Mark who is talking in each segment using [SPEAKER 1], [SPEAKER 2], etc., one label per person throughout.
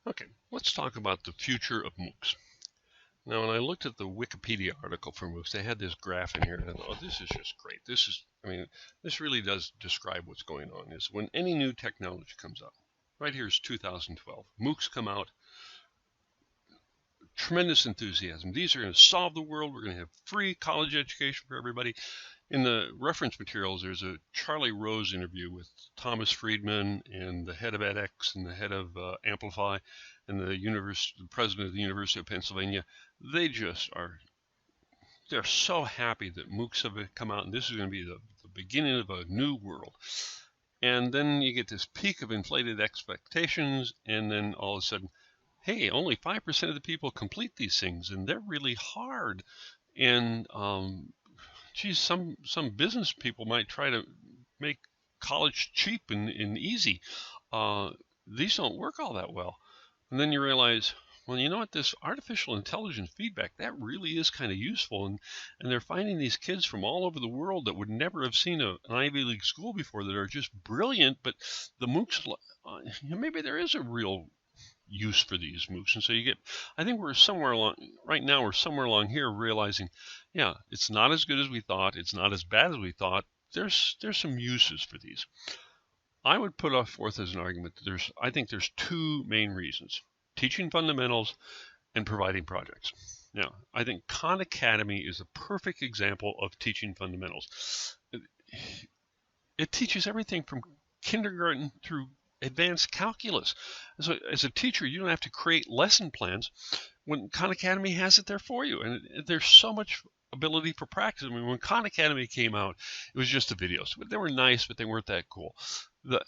[SPEAKER 1] Okay, let's talk about the future of MOOCs. Now, when I looked at the Wikipedia article for MOOCs, they had this graph in here, and I thought, oh, this is just great. This really does describe what's going on. Is when any new technology comes up. Right here is 2012. MOOCs come out, tremendous enthusiasm. These are going to solve the world. We're going to have free college education for everybody. In the reference materials, there's a Charlie Rose interview with Thomas Friedman and the head of edX and the head of Amplify and the president of the University of Pennsylvania. They're so happy that MOOCs have come out, and this is going to be the beginning of a new world. And then you get this peak of inflated expectations, and then all of a sudden, hey, only 5% of the people complete these things, and they're really hard. And geez, some business people might try to make college cheap and easy. These don't work all that well. And then you realize, well, you know what, this artificial intelligence feedback, that really is kind of useful. And they're finding these kids from all over the world that would never have seen an Ivy League school before that are just brilliant, but the MOOCs, maybe there is a real use for these MOOCs. And so you get, I think we're somewhere along, right now we're somewhere along here realizing, yeah, it's not as good as we thought. It's not as bad as we thought. There's some uses for these. I would put forth as an argument that I think there's two main reasons: teaching fundamentals and providing projects. Now, I think Khan Academy is a perfect example of teaching fundamentals. It teaches everything from kindergarten through advanced calculus. So as a teacher, you don't have to create lesson plans when Khan Academy has it there for you. And there's so much ability for practice. I mean, when Khan Academy came out, it was just the videos. They were nice, but they weren't that cool. The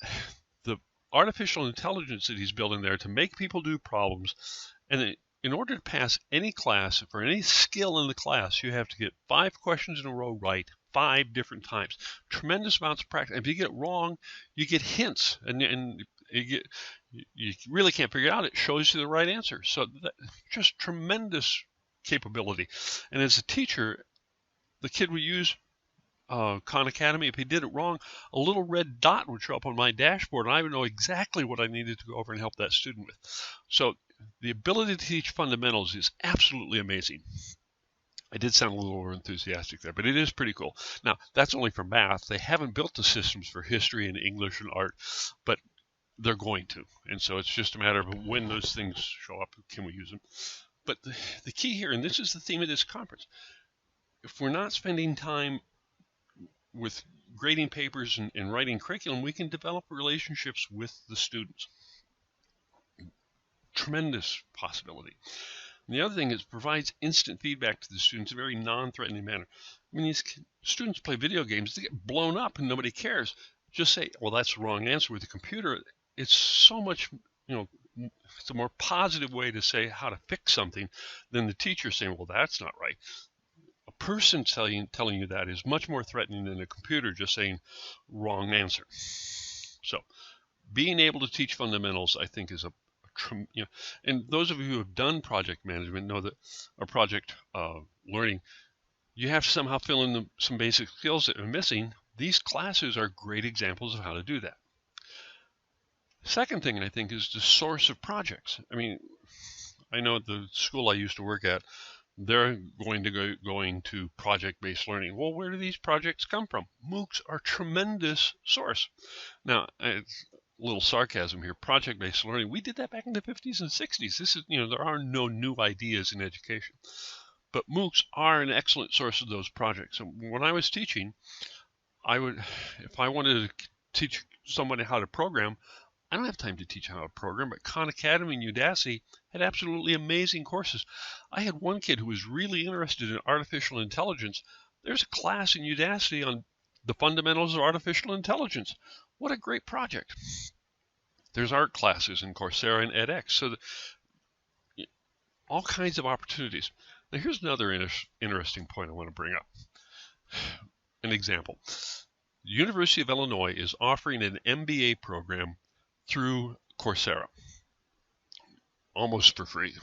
[SPEAKER 1] artificial intelligence that he's building there to make people do problems, and in order to pass any class, for any skill in the class, you have to get 5 questions in a row right 5 different times. Tremendous amounts of practice. If you get it wrong, you get hints, and you really can't figure it out. It shows you the right answer. So just tremendous capability. And as a teacher, the kid would use Khan Academy. If he did it wrong, a little red dot would show up on my dashboard, and I would know exactly what I needed to go over and help that student with. So the ability to teach fundamentals is absolutely amazing. I did sound a little over enthusiastic there, but it is pretty cool. Now, that's only for math. They haven't built the systems for history and English and art, but they're going to. And so it's just a matter of when those things show up, can we use them? But the key here, and this is the theme of this conference, if we're not spending time with grading papers and writing curriculum, we can develop relationships with the students. Tremendous possibility. And the other thing is it provides instant feedback to the students in a very non-threatening manner. I mean, these students play video games, they get blown up and nobody cares. Just say, well, that's the wrong answer. With the computer, it's so much, it's a more positive way to say how to fix something than the teacher saying, well, that's not right. A person telling you that is much more threatening than a computer just saying wrong answer. So being able to teach fundamentals, I think, is and those of you who have done project management know that, or project learning, you have to somehow fill in some basic skills that are missing. These classes are great examples of how to do that. Second thing, I think, is the source of projects. I mean, I know at the school I used to work at, they're going to project-based learning. Well, where do these projects come from? MOOCs are a tremendous source. Now, it's a little sarcasm here. Project-based learning, we did that back in the 50s and 60s. This is, there are no new ideas in education, but MOOCs are an excellent source of those projects. And when I was teaching, if I wanted to teach somebody how to program, I don't have time to teach how to program, but Khan Academy and Udacity had absolutely amazing courses. I had one kid who was really interested in artificial intelligence. There's a class in Udacity on the fundamentals of artificial intelligence. What a great project. There's art classes in Coursera and edX. So all kinds of opportunities. Now here's another interesting point I want to bring up. An example. The University of Illinois is offering an MBA program through Coursera, almost for free.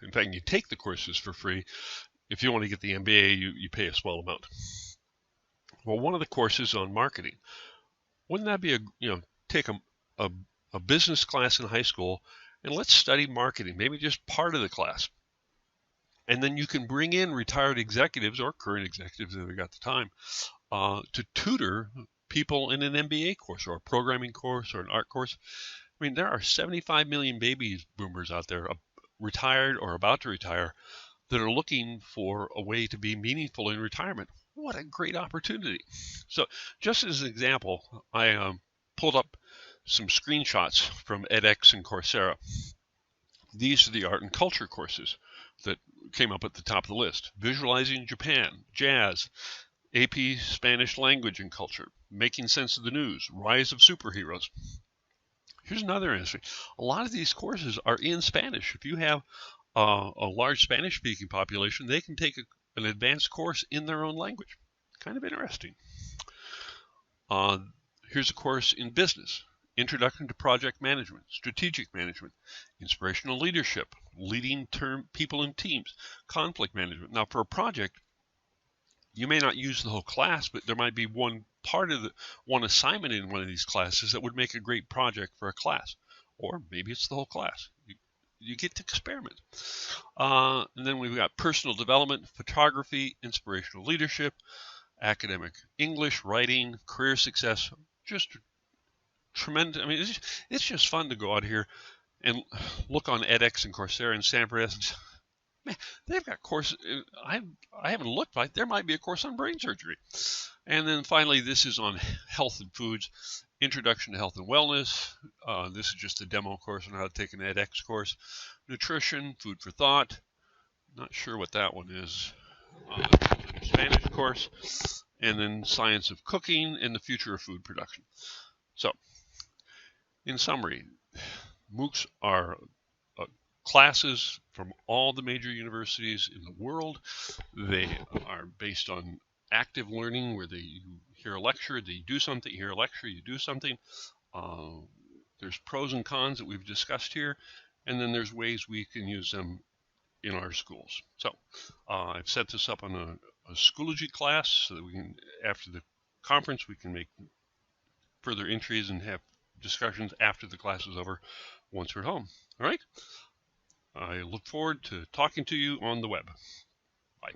[SPEAKER 1] In fact, you take the courses for free. If you want to get the MBA, you pay a small amount. Well, one of the courses on marketing. Wouldn't that be take a business class in high school and let's study marketing, maybe just part of the class. And then you can bring in retired executives or current executives if they got the time to tutor people in an MBA course or a programming course or an art course. I mean, there are 75 million baby boomers out there, retired or about to retire, that are looking for a way to be meaningful in retirement. What a great opportunity. So just as an example, I pulled up some screenshots from edX and Coursera. These are the art and culture courses that came up at the top of the list. Visualizing Japan, jazz, AP Spanish language and culture, making sense of the news, rise of superheroes. Here's another interesting. A lot of these courses are in Spanish. If you have a large Spanish-speaking population, they can take an advanced course in their own language. Kind of interesting. Here's a course in business. Introduction to project management, strategic management, inspirational leadership, leading people in teams, conflict management. Now, for a project, you may not use the whole class, but there might be one assignment in one of these classes that would make a great project for a class. Or maybe it's the whole class. You get to experiment. And then we've got personal development, photography, inspirational leadership, academic English, writing, career success. Just tremendous. I mean, it's just fun to go out here and look on edX and Coursera and Stanford. Man, they've got courses. I haven't looked, but there might be a course on brain surgery. And then finally, this is on health and foods, introduction to health and wellness. This is just a demo course on how to take an edX course. Nutrition, food for thought. Not sure what that one is. Spanish course. And then science of cooking and the future of food production. So, in summary, MOOCs are classes from all the major universities in the world. They are based on active learning, where you hear a lecture, you do something, you hear a lecture, you do something. There's pros and cons that we've discussed here, and then there's ways we can use them in our schools. So I've set this up on a Schoology class so that we can, after the conference, we can make further entries and have discussions after the class is over once we're home. All right? I look forward to talking to you on the web. Bye.